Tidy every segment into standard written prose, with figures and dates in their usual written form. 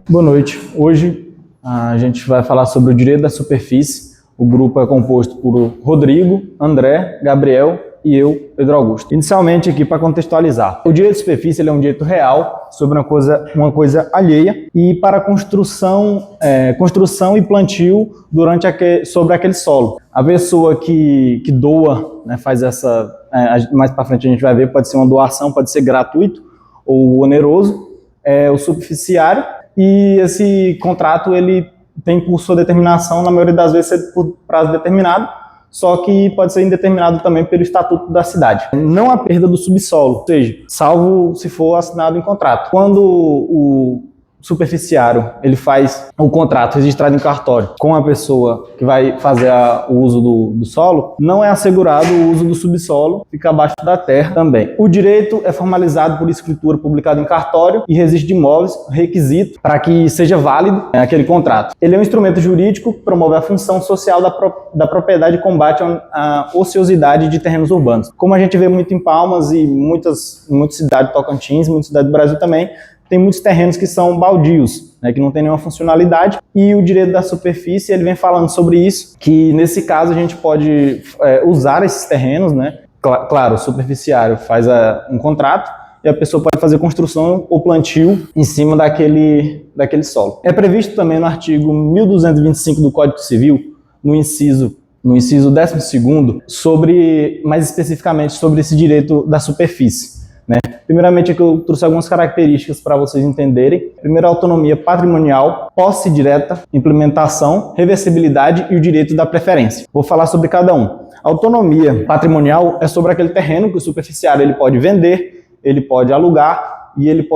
Boa noite. Hoje a gente vai falar sobre o direito da superfície. O grupo é composto por Rodrigo, André, Gabriel e eu, Pedro Augusto. Inicialmente aqui para contextualizar. O direito de superfície ele é um direito real sobre uma coisa alheia e para construção e plantio sobre aquele solo. A pessoa que doa, né, faz essa... mais para frente a gente vai ver, pode ser uma doação, pode ser gratuito ou oneroso, é o superficiário. E esse contrato ele tem por sua determinação, na maioria das vezes, ser por prazo determinado, só que pode ser indeterminado também pelo estatuto da cidade. Não há perda do subsolo, ou seja, salvo se for assinado em contrato. Quando o superficiário ele faz o contrato registrado em cartório com a pessoa que vai fazer o uso do solo, não é assegurado o uso do subsolo, fica abaixo da terra também. O direito é formalizado por escritura publicada em cartório e registro de imóveis, requisito para que seja válido aquele contrato. Ele é um instrumento jurídico que promove a função social da propriedade e combate a ociosidade de terrenos urbanos. Como a gente vê muito em Palmas e muitas cidades do Tocantins, muitas cidades do Brasil também, tem muitos terrenos que são baldios, né, que não tem nenhuma funcionalidade, e o direito da superfície ele vem falando sobre isso, que nesse caso a gente pode usar esses terrenos, né? Claro, o superficiário faz um contrato e a pessoa pode fazer construção ou plantio em cima daquele solo. É previsto também no artigo 1225 do Código Civil, no inciso 12º, mais especificamente sobre esse direito da superfície. Primeiramente, aqui eu trouxe algumas características para vocês entenderem. Primeiro, a autonomia patrimonial, posse direta, implementação, reversibilidade e o direito da preferência. Vou falar sobre cada um. A autonomia patrimonial é sobre aquele terreno que o superficiário ele pode vender, ele pode alugar e ele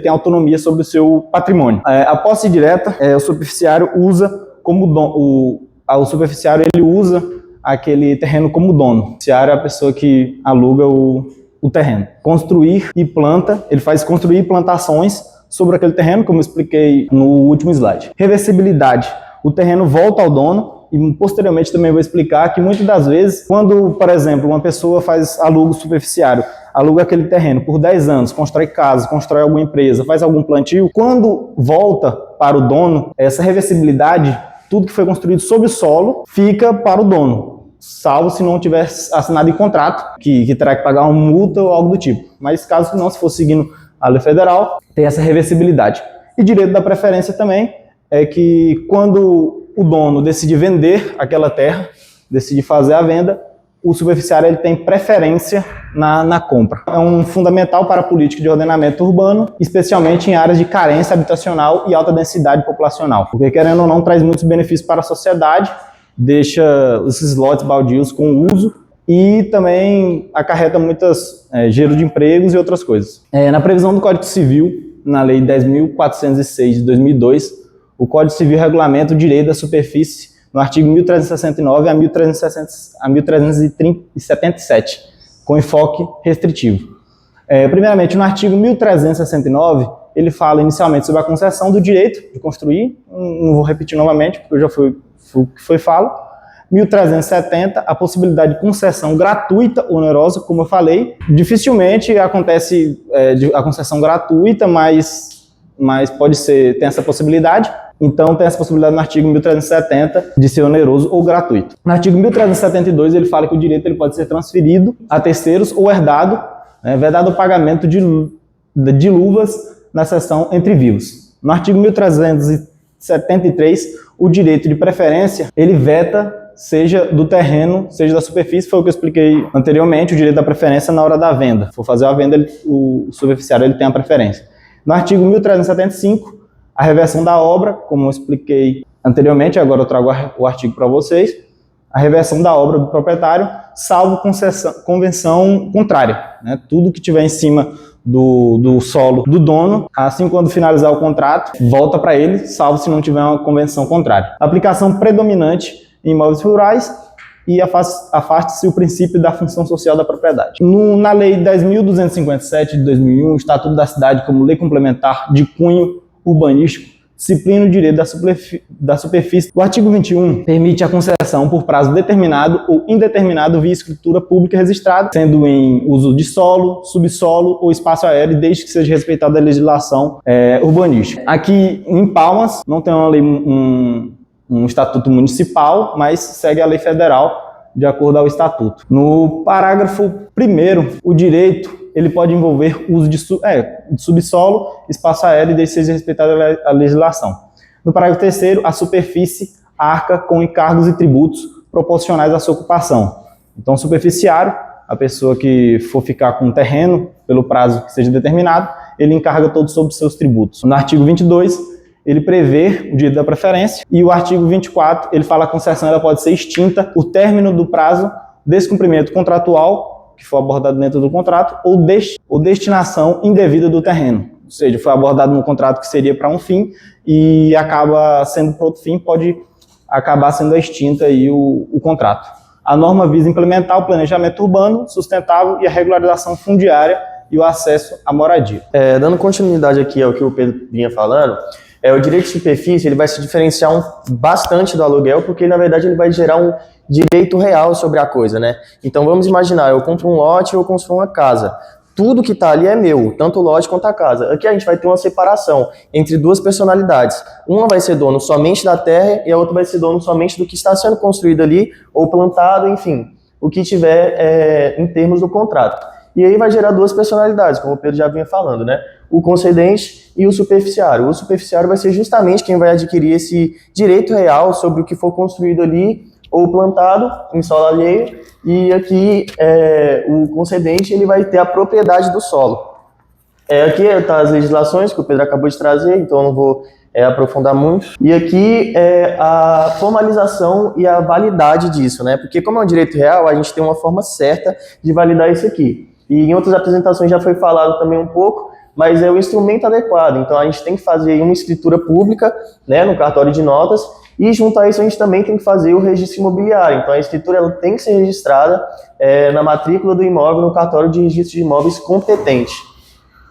tem autonomia sobre o seu patrimônio. A posse direta, o superficiário usa como o superficiário ele usa aquele terreno como dono. O superficiário é a pessoa que aluga o terreno. Construir e planta, ele faz construir plantações sobre aquele terreno, como eu expliquei no último slide. Reversibilidade, o terreno volta ao dono e posteriormente também vou explicar que muitas das vezes, quando, por exemplo, uma pessoa aluga o superficiário, aluga aquele terreno por 10 anos, constrói casa, constrói alguma empresa, faz algum plantio, quando volta para o dono, essa reversibilidade, tudo que foi construído sob o solo, fica para o dono, salvo se não tiver assinado em contrato, que terá que pagar uma multa ou algo do tipo. Mas caso não, se for seguindo a lei federal, tem essa reversibilidade. E direito da preferência também é que quando o dono decide vender aquela terra, decide fazer a venda, o superficiário ele tem preferência na compra. É um fundamental para a política de ordenamento urbano, especialmente em áreas de carência habitacional e alta densidade populacional, porque querendo ou não traz muitos benefícios para a sociedade, deixa esses lotes baldios com uso e também acarreta gero de empregos e outras coisas. Na previsão do Código Civil, na Lei 10.406 de 2002, o Código Civil regulamenta o direito da superfície no artigo 1369 a 1377, com enfoque restritivo. Primeiramente, no artigo 1369, ele fala inicialmente sobre a concessão do direito de construir, não vou repetir novamente, porque eu já foi falo. 1370, a possibilidade de concessão gratuita ou onerosa, como eu falei. Dificilmente acontece a concessão gratuita, mas tem essa possibilidade. Então tem essa possibilidade no artigo 1370 de ser oneroso ou gratuito. No artigo 1372 ele fala que o direito ele pode ser transferido a terceiros ou herdado, vedado o pagamento de luvas na seção entre vivos. No artigo 1373, o direito de preferência, ele veta, seja do terreno, seja da superfície, foi o que eu expliquei anteriormente, o direito da preferência na hora da venda. Se for fazer a venda, o superficiário ele tem a preferência. No artigo 1375, a reversão da obra, como eu expliquei anteriormente, agora eu trago o artigo para vocês, a reversão da obra do proprietário, salvo convenção contrária. Tudo que tiver em cima do solo do dono, assim quando finalizar o contrato, volta para ele, salvo se não tiver uma convenção contrária. Aplicação predominante em imóveis rurais e afaste-se o princípio da função social da propriedade. Na Lei 10.257 de 2001, o Estatuto da Cidade como lei complementar de cunho urbanístico disciplina o direito da superfície. O artigo 21 permite a concessão por prazo determinado ou indeterminado via escritura pública registrada, sendo em uso de solo, subsolo ou espaço aéreo, desde que seja respeitada a legislação urbanística. Aqui em Palmas não tem uma lei, um estatuto municipal, mas segue a lei federal de acordo ao estatuto. No parágrafo 1º, o direito ele pode envolver uso de subsolo, espaço aéreo, desde que seja respeitada a legislação. No parágrafo 3º, a superfície arca com encargos e tributos proporcionais à sua ocupação. Então, superficiário, a pessoa que for ficar com um terreno pelo prazo que seja determinado, ele encarga todos sobre seus tributos. No artigo 22, ele prevê o direito da preferência, e o artigo 24, ele fala que a concessão ela pode ser extinta por término do prazo, descumprimento contratual, que foi abordado dentro do contrato, ou destinação indevida do terreno. Ou seja, foi abordado no contrato que seria para um fim e acaba sendo para outro fim, pode acabar sendo extinta aí o contrato. A norma visa implementar o planejamento urbano sustentável e a regularização fundiária e o acesso à moradia. Dando continuidade aqui ao que o Pedro vinha falando, o direito de superfície ele vai se diferenciar bastante do aluguel, porque na verdade ele vai gerar um direito real sobre a coisa, né? Então vamos imaginar, eu compro um lote ou eu construo uma casa. Tudo que está ali é meu, tanto o lote quanto a casa. Aqui a gente vai ter uma separação entre duas personalidades. Uma vai ser dono somente da terra e a outra vai ser dono somente do que está sendo construído ali, ou plantado, enfim, o que tiver em termos do contrato. E aí vai gerar duas personalidades, como o Pedro já vinha falando, né? O concedente e o superficiário. O superficiário vai ser justamente quem vai adquirir esse direito real sobre o que for construído ali ou plantado em solo alheio, e aqui o concedente ele vai ter a propriedade do solo. Aqui estão as legislações que o Pedro acabou de trazer, então eu não vou aprofundar muito. E aqui a formalização e a validade disso, né? Porque como é um direito real, a gente tem uma forma certa de validar isso aqui. E em outras apresentações já foi falado também um pouco, mas é o instrumento adequado. Então a gente tem que fazer uma escritura pública, né, no cartório de notas, e junto a isso a gente também tem que fazer o registro imobiliário. Então a escritura ela tem que ser registrada na matrícula do imóvel, no cartório de registro de imóveis competente.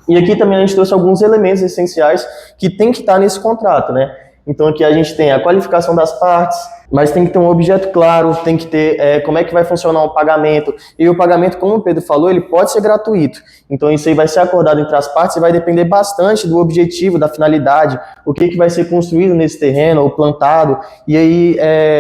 E aqui também a gente trouxe alguns elementos essenciais que tem que estar nesse contrato, né? Então aqui a gente tem a qualificação das partes, mas tem que ter um objeto claro, tem que ter como é que vai funcionar o pagamento. E o pagamento, como o Pedro falou, ele pode ser gratuito. Então isso aí vai ser acordado entre as partes e vai depender bastante do objetivo, da finalidade, o que vai ser construído nesse terreno ou plantado. E aí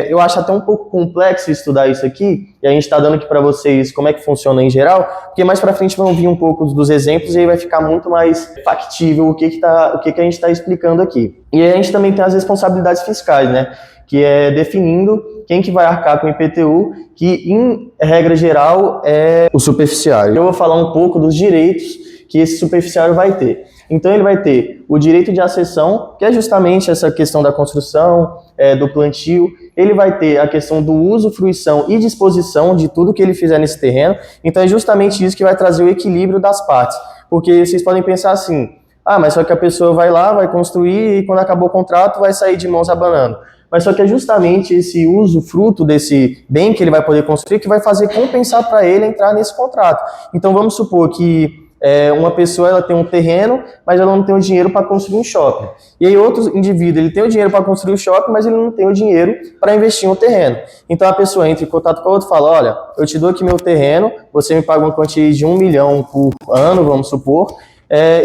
eu acho até um pouco complexo estudar isso aqui, e a gente está dando aqui para vocês como é que funciona em geral, porque mais para frente vão vir um pouco dos exemplos e aí vai ficar muito mais factível o que a gente está explicando aqui. E aí a gente também tem as responsabilidades fiscais, né? Que é definindo quem que vai arcar com o IPTU, que em regra geral é o superficiário. Eu vou falar um pouco dos direitos que esse superficiário vai ter. Então ele vai ter o direito de acessão, que é justamente essa questão da construção, do plantio. Ele vai ter a questão do uso, fruição e disposição de tudo que ele fizer nesse terreno. Então é justamente isso que vai trazer o equilíbrio das partes. Porque vocês podem pensar assim, mas só que a pessoa vai lá, vai construir e quando acabou o contrato vai sair de mãos abanando. Mas só que é justamente esse uso, fruto desse bem que ele vai poder construir, que vai fazer compensar para ele entrar nesse contrato. Então vamos supor que uma pessoa ela tem um terreno, mas ela não tem o dinheiro para construir um shopping. E aí outro indivíduo, ele tem o dinheiro para construir um shopping, mas ele não tem o dinheiro para investir em um terreno. Então a pessoa entra em contato com o outro e fala, olha, eu te dou aqui meu terreno, você me paga uma quantia de 1 milhão por ano, vamos supor,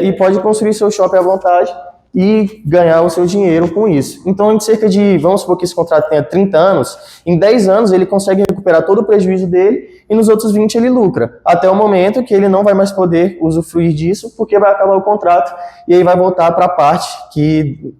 e pode construir seu shopping à vontade e ganhar o seu dinheiro com isso. Então, em cerca de, vamos supor que esse contrato tenha 30 anos, em 10 anos ele consegue recuperar todo o prejuízo dele e nos outros 20 ele lucra, até o momento que ele não vai mais poder usufruir disso, porque vai acabar o contrato e aí vai voltar para a parte que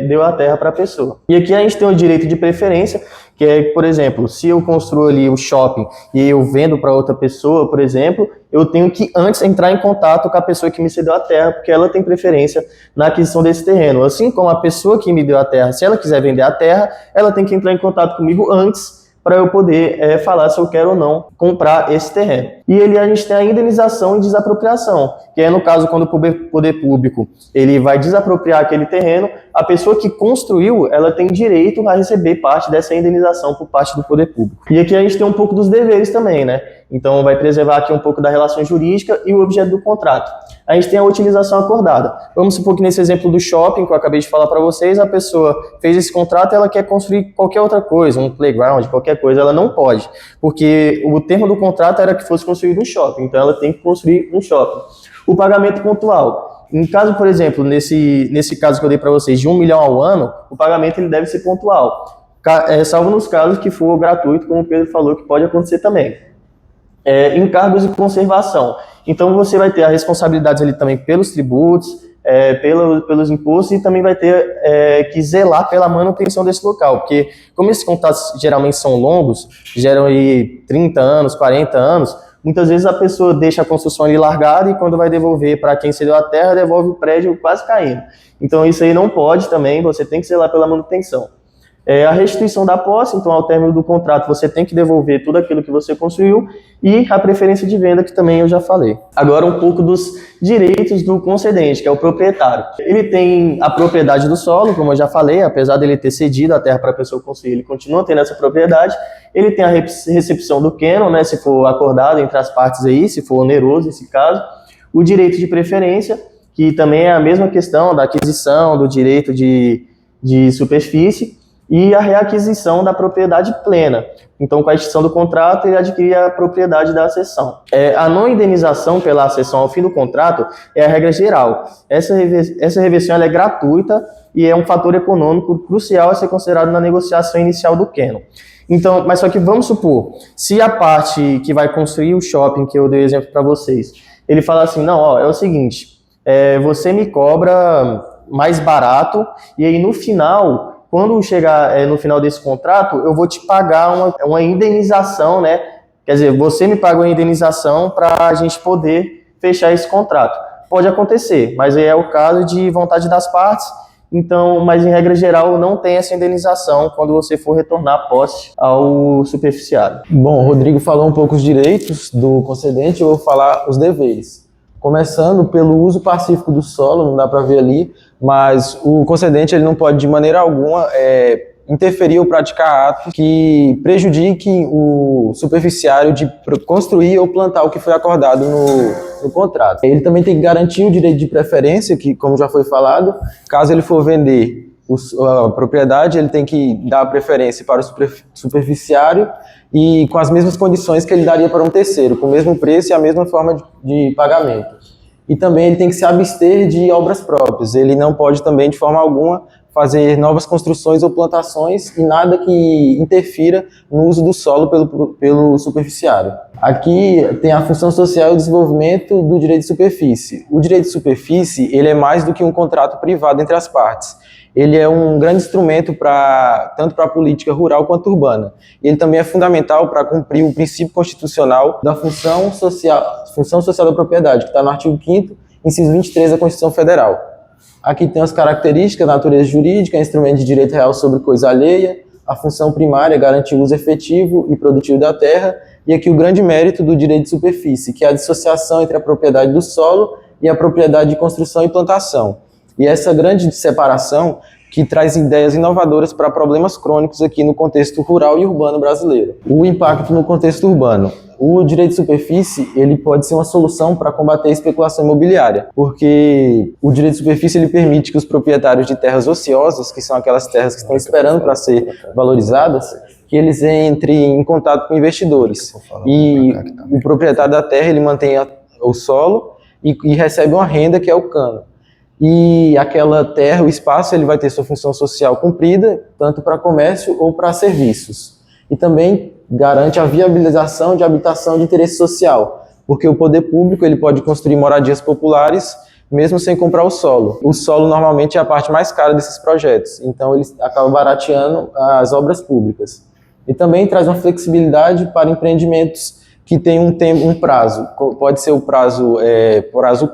deu a terra para a pessoa. E aqui a gente tem o direito de preferência, que é, por exemplo, se eu construo ali o shopping e eu vendo para outra pessoa, por exemplo, eu tenho que antes entrar em contato com a pessoa que me cedeu a terra, porque ela tem preferência na aquisição desse terreno. Assim como a pessoa que me deu a terra, se ela quiser vender a terra, ela tem que entrar em contato comigo antes para eu poder falar se eu quero ou não comprar esse terreno. E a gente tem a indenização e desapropriação, que é no caso quando o poder público ele vai desapropriar aquele terreno, a pessoa que construiu, ela tem direito a receber parte dessa indenização por parte do poder público. E aqui a gente tem um pouco dos deveres também, né? Então vai preservar aqui um pouco da relação jurídica e o objeto do contrato. A gente tem a utilização acordada. Vamos supor que nesse exemplo do shopping que eu acabei de falar para vocês, a pessoa fez esse contrato e ela quer construir qualquer outra coisa, um playground, qualquer coisa, ela não pode, porque o termo do contrato era que fosse construído um shopping, então ela tem que construir um shopping. O pagamento pontual. Em caso, por exemplo, nesse caso que eu dei para vocês, de 1 milhão ao ano, o pagamento ele deve ser pontual, salvo nos casos que for gratuito, como o Pedro falou, que pode acontecer também. Encargos de conservação. Então você vai ter a responsabilidade ali também pelos tributos, pelos impostos, e também vai ter que zelar pela manutenção desse local, porque como esses contratos geralmente são longos, geram aí 30 anos, 40 anos, muitas vezes a pessoa deixa a construção ali largada e quando vai devolver para quem cedeu a terra, devolve o prédio quase caindo. Então isso aí não pode também, você tem que zelar pela manutenção. A restituição da posse, então ao término do contrato você tem que devolver tudo aquilo que você construiu, e a preferência de venda, que também eu já falei. Agora um pouco dos direitos do concedente, que é o proprietário. Ele tem a propriedade do solo, como eu já falei, apesar dele ter cedido a terra para a pessoa construir, ele continua tendo essa propriedade. Ele tem a recepção do cânon, né, se for acordado entre as partes aí, se for oneroso esse caso. O direito de preferência, que também é a mesma questão da aquisição, do direito de superfície, e a reaquisição da propriedade plena. Então, com a extinção do contrato, ele adquire a propriedade da acessão. A não indenização pela acessão ao fim do contrato é a regra geral. Essa reversão ela é gratuita e é um fator econômico crucial a ser considerado na negociação inicial do cânon. Então, mas só que vamos supor, se a parte que vai construir o shopping, que eu dei exemplo para vocês, ele fala assim, não, ó, é o seguinte, você me cobra mais barato, e aí no final, quando chegar no final desse contrato, eu vou te pagar uma indenização, né? Quer dizer, você me paga uma indenização para a gente poder fechar esse contrato. Pode acontecer, mas aí é o caso de vontade das partes. Então, mas em regra geral, não tem essa indenização quando você for retornar a posse ao superficiário. Bom, o Rodrigo falou um pouco os direitos do concedente, eu vou falar os deveres. Começando pelo uso pacífico do solo, não dá para ver ali, mas o concedente ele não pode de maneira alguma interferir ou praticar atos que prejudiquem o superficiário de construir ou plantar o que foi acordado no contrato. Ele também tem que garantir o direito de preferência, que, como já foi falado, caso ele for vender a propriedade, ele tem que dar preferência para o superficiário e com as mesmas condições que ele daria para um terceiro, com o mesmo preço e a mesma forma de pagamento. E também ele tem que se abster de obras próprias, ele não pode também, de forma alguma, fazer novas construções ou plantações e nada que interfira no uso do solo pelo superficiário. Aqui tem a função social e o desenvolvimento do direito de superfície. O direito de superfície ele é mais do que um contrato privado entre as partes. Ele é um grande instrumento tanto para a política rural quanto urbana. Ele também é fundamental para cumprir o princípio constitucional da função social da propriedade, que está no artigo 5º, inciso 23 da Constituição Federal. Aqui tem as características, natureza jurídica, instrumento de direito real sobre coisa alheia, a função primária, garantir o uso efetivo e produtivo da terra, e aqui o grande mérito do direito de superfície, que é a dissociação entre a propriedade do solo e a propriedade de construção e plantação. E essa grande separação que traz ideias inovadoras para problemas crônicos aqui no contexto rural e urbano brasileiro. O impacto no contexto urbano. O direito de superfície ele pode ser uma solução para combater a especulação imobiliária, porque o direito de superfície ele permite que os proprietários de terras ociosas, que são aquelas terras que estão esperando para ser valorizadas, que eles entrem em contato com investidores. E o proprietário da terra ele mantém o solo e recebe uma renda que é o cano. E aquela terra, o espaço, ele vai ter sua função social cumprida, tanto para comércio ou para serviços. E também garante a viabilização de habitação de interesse social, porque o poder público ele pode construir moradias populares mesmo sem comprar o solo. O solo normalmente é a parte mais cara desses projetos, então ele acaba barateando as obras públicas. E também traz uma flexibilidade para empreendimentos que tem um prazo. Pode ser o prazo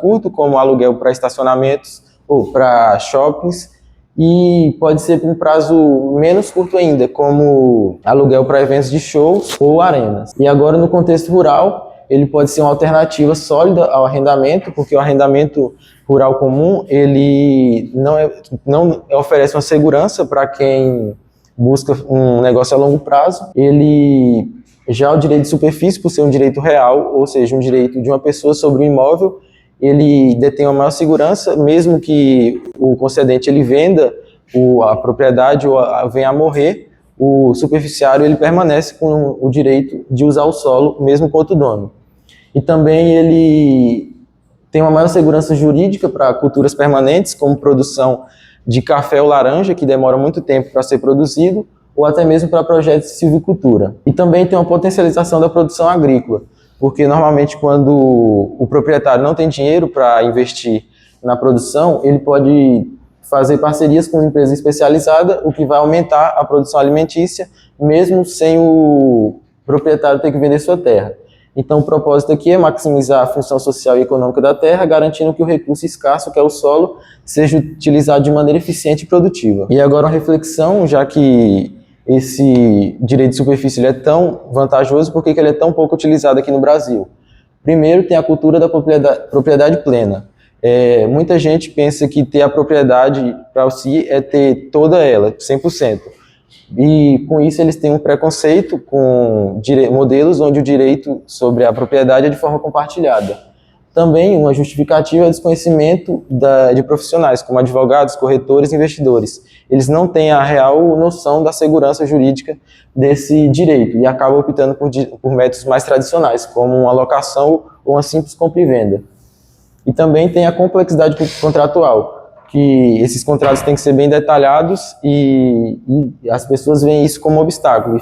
curto, como aluguel para estacionamentos ou para shoppings, e pode ser um prazo menos curto ainda, como aluguel para eventos de shows ou arenas. E agora, no contexto rural, ele pode ser uma alternativa sólida ao arrendamento, porque o arrendamento rural comum, ele não oferece uma segurança para quem busca um negócio a longo prazo. Ele já o direito de superfície, por ser um direito real, ou seja, um direito de uma pessoa sobre um imóvel, ele detém uma maior segurança, mesmo que o concedente ele venda a propriedade ou venha a morrer, o superficiário ele permanece com o direito de usar o solo, mesmo com outro dono. E também ele tem uma maior segurança jurídica para culturas permanentes, como produção de café ou laranja, que demora muito tempo para ser produzido, ou até mesmo para projetos de silvicultura. E também tem uma potencialização da produção agrícola, porque normalmente quando o proprietário não tem dinheiro para investir na produção, ele pode fazer parcerias com empresa especializada, o que vai aumentar a produção alimentícia, mesmo sem o proprietário ter que vender sua terra. Então, o propósito aqui é maximizar a função social e econômica da terra, garantindo que o recurso escasso, que é o solo, seja utilizado de maneira eficiente e produtiva. E agora uma reflexão, já que esse direito de superfície ele é tão vantajoso, por que ele é tão pouco utilizado aqui no Brasil? Primeiro, tem a cultura da propriedade plena. Muita gente pensa que ter a propriedade para si é ter toda ela, 100%. E com isso eles têm um preconceito com modelos onde o direito sobre a propriedade é de forma compartilhada. Também uma justificativa é o desconhecimento de profissionais, como advogados, corretores e investidores. Eles não têm a real noção da segurança jurídica desse direito e acabam optando por métodos mais tradicionais, como uma locação ou uma simples compra e venda. E também tem a complexidade contratual, que esses contratos têm que ser bem detalhados e as pessoas veem isso como obstáculo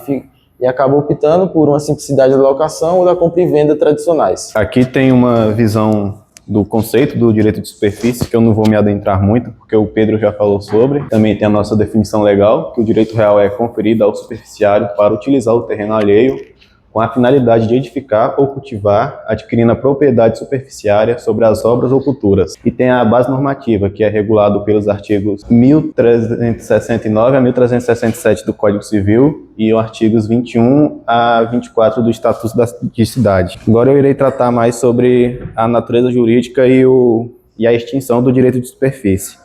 e acabam optando por uma simplicidade da locação ou da compra e venda tradicionais. Aqui tem uma visão do conceito do direito de superfície, que eu não vou me adentrar muito, porque o Pedro já falou sobre. Também tem a nossa definição legal, que o direito real é conferido ao superficiário para utilizar o terreno alheio com a finalidade de edificar ou cultivar, adquirindo a propriedade superficiária sobre as obras ou culturas. E tem a base normativa, que é regulado pelos artigos 1369 a 1367 do Código Civil e os artigos 21 a 24 do Estatuto de Cidade. Agora eu irei tratar mais sobre a natureza jurídica e a extinção do direito de superfície.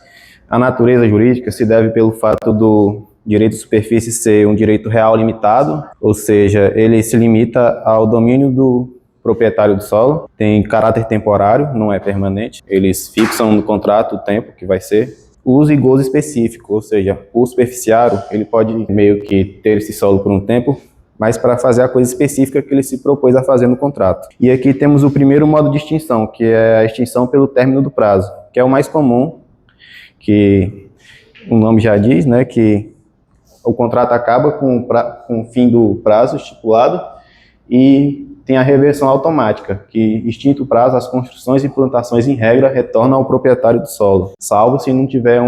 A natureza jurídica se deve pelo fato do direito de superfície ser um direito real limitado, ou seja, ele se limita ao domínio do proprietário do solo, tem caráter temporário, não é permanente, eles fixam no contrato o tempo que vai ser. Uso e gozo específico, ou seja, o superficiário ele pode meio que ter esse solo por um tempo, mas para fazer a coisa específica que ele se propôs a fazer no contrato. E aqui temos o primeiro modo de extinção, que é a extinção pelo término do prazo, que é o mais comum, que o nome já diz, né, que o contrato acaba com o fim do prazo estipulado e tem a reversão automática, que extinto o prazo, as construções e plantações em regra retornam ao proprietário do solo, salvo se não tiver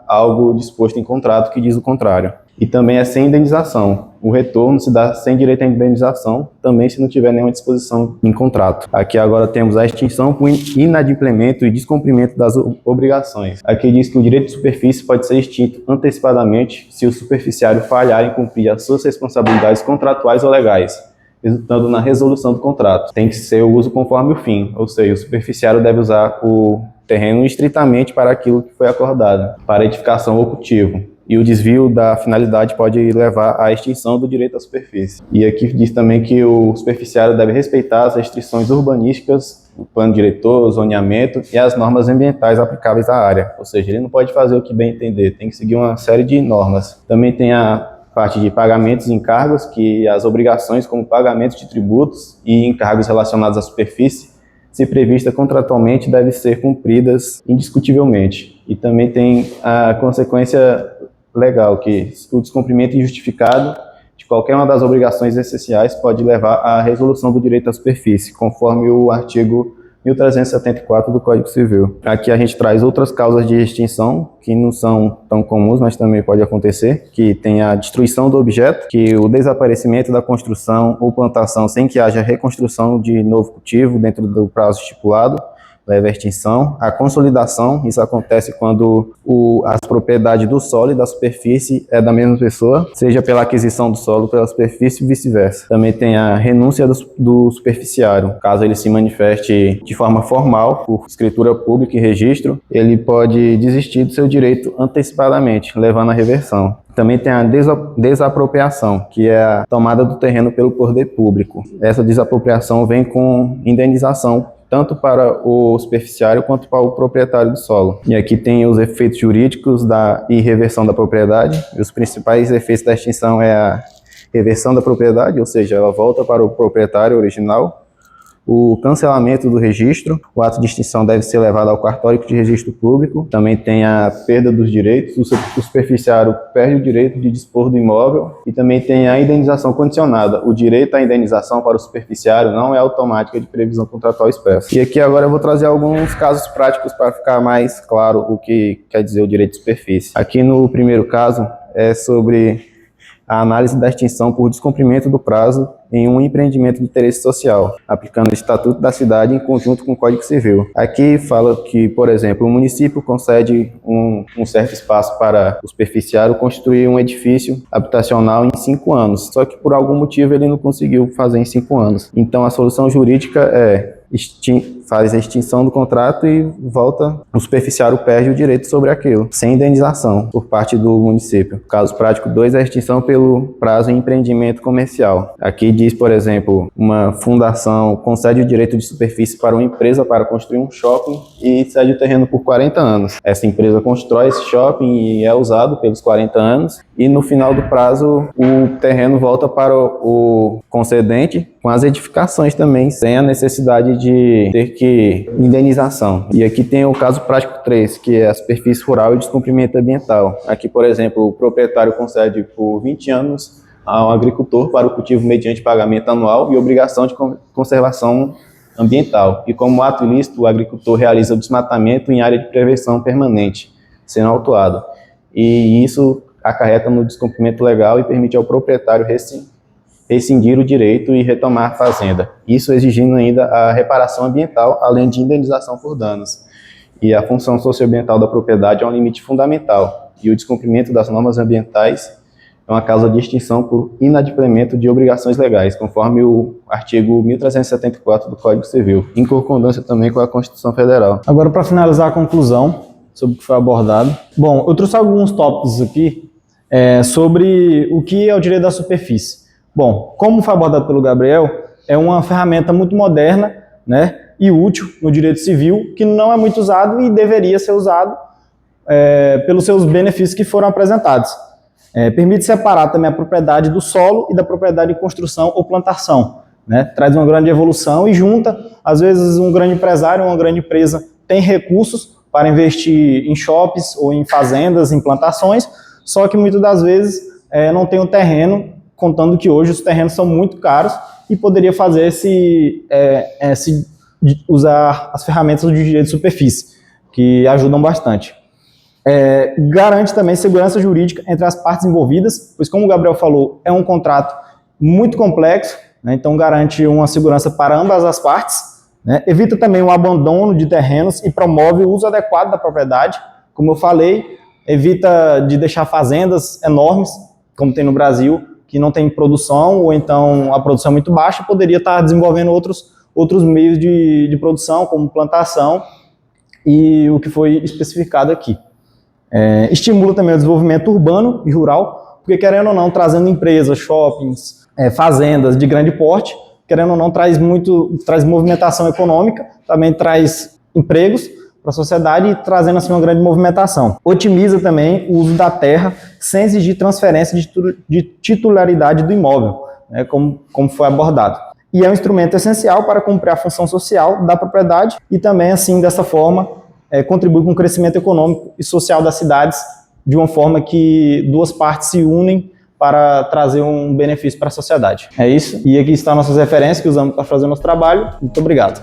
algo disposto em contrato que diz o contrário. E também é sem indenização. O retorno se dá sem direito à indenização, também se não tiver nenhuma disposição em contrato. Aqui agora temos a extinção por inadimplemento e descumprimento das obrigações. Aqui diz que o direito de superfície pode ser extinto antecipadamente se o superficiário falhar em cumprir as suas responsabilidades contratuais ou legais, resultando na resolução do contrato. Tem que ser o uso conforme o fim, ou seja, o superficiário deve usar o terreno estritamente para aquilo que foi acordado, para edificação ou cultivo. E o desvio da finalidade pode levar à extinção do direito à superfície. E aqui diz também que o superficiário deve respeitar as restrições urbanísticas, o plano diretor, o zoneamento e as normas ambientais aplicáveis à área. Ou seja, ele não pode fazer o que bem entender, tem que seguir uma série de normas. Também tem a parte de pagamentos e encargos, que as obrigações como pagamentos de tributos e encargos relacionados à superfície, se prevista contratualmente, devem ser cumpridas indiscutivelmente. E também tem a consequência legal, que o descumprimento injustificado de qualquer uma das obrigações essenciais pode levar à resolução do direito à superfície, conforme o artigo 1374 do Código Civil. Aqui a gente traz outras causas de extinção, que não são tão comuns, mas também pode acontecer, que tem a destruição do objeto, que o desaparecimento da construção ou plantação sem que haja reconstrução de novo cultivo dentro do prazo estipulado, leva à extinção. A consolidação, isso acontece quando as propriedades do solo e da superfície é da mesma pessoa, seja pela aquisição do solo pela superfície e vice-versa. Também tem a renúncia do superficiário. Caso ele se manifeste de forma formal, por escritura pública e registro, ele pode desistir do seu direito antecipadamente, levando à reversão. Também tem a desapropriação, que é a tomada do terreno pelo poder público. Essa desapropriação vem com indenização, tanto para o superficiário quanto para o proprietário do solo. E aqui tem os efeitos jurídicos da irreversão da propriedade. E os principais efeitos da extinção é a reversão da propriedade, ou seja, ela volta para o proprietário original. O cancelamento do registro, o ato de extinção deve ser levado ao cartório de registro público. Também tem a perda dos direitos, o superficiário perde o direito de dispor do imóvel. E também tem a indenização condicionada. O direito à indenização para o superficiário não é automática de previsão contratual expressa. E aqui agora eu vou trazer alguns casos práticos para ficar mais claro o que quer dizer o direito de superfície. Aqui no primeiro caso é sobre a análise da extinção por descumprimento do prazo em um empreendimento de interesse social, aplicando o Estatuto da Cidade em conjunto com o Código Civil. Aqui fala que, por exemplo, o município concede um certo espaço para o superficiário construir um edifício habitacional em 5 anos, só que por algum motivo ele não conseguiu fazer em 5 anos. Então a solução jurídica faz a extinção do contrato e volta, o superficiário perde o direito sobre aquilo, sem indenização por parte do município. Caso prático 2 é a extinção pelo prazo em empreendimento comercial. Aqui diz, por exemplo, uma fundação concede o direito de superfície para uma empresa para construir um shopping e cede o terreno por 40 anos. Essa empresa constrói esse shopping e é usado pelos 40 anos e no final do prazo o terreno volta para o concedente com as edificações também, sem a necessidade de ter que indenização. E aqui tem o caso prático 3, que é a superfície rural e descumprimento ambiental. Aqui, por exemplo, o proprietário concede por 20 anos ao agricultor para o cultivo mediante pagamento anual e obrigação de conservação ambiental. E como ato ilícito, o agricultor realiza o desmatamento em área de prevenção permanente, sendo autuado. E isso acarreta no descumprimento legal e permite ao proprietário rescindir o direito e retomar a fazenda. Isso exigindo ainda a reparação ambiental, além de indenização por danos. E a função socioambiental da propriedade é um limite fundamental. E o descumprimento das normas ambientais é uma causa de extinção por inadimplemento de obrigações legais, conforme o artigo 1374 do Código Civil, em concordância também com a Constituição Federal. Agora, para finalizar a conclusão sobre o que foi abordado. Bom, eu trouxe alguns tópicos aqui sobre o que é o direito da superfície. Bom, como foi abordado pelo Gabriel, é uma ferramenta muito moderna, né, e útil no direito civil, que não é muito usado e deveria ser usado pelos seus benefícios que foram apresentados. Permite separar também a propriedade do solo e da propriedade de construção ou plantação, né, traz uma grande evolução e junta, às vezes, um grande empresário, uma grande empresa tem recursos para investir em shoppings ou em fazendas, em plantações, só que muitas das vezes não tem um terreno, contando que hoje os terrenos são muito caros e poderia fazer usar as ferramentas do direito de superfície, que ajudam bastante. Garante também segurança jurídica entre as partes envolvidas, pois como o Gabriel falou, é um contrato muito complexo, né, então garante uma segurança para ambas as partes, né, evita também o abandono de terrenos e promove o uso adequado da propriedade, como eu falei, evita de deixar fazendas enormes, como tem no Brasil, que não tem produção, ou então a produção é muito baixa, poderia estar desenvolvendo outros meios de produção, como plantação, e o que foi especificado aqui. Estimula também o desenvolvimento urbano e rural, porque querendo ou não, trazendo empresas, shoppings, fazendas de grande porte, querendo ou não, traz movimentação econômica, também traz empregos para a sociedade e trazendo assim uma grande movimentação. Otimiza também o uso da terra sem exigir transferência de titularidade do imóvel, né, como foi abordado. E é um instrumento essencial para cumprir a função social da propriedade e também, assim, dessa forma, contribui com o crescimento econômico e social das cidades de uma forma que duas partes se unem para trazer um benefício para a sociedade. É isso. E aqui estão nossas referências que usamos para fazer o nosso trabalho. Muito obrigado.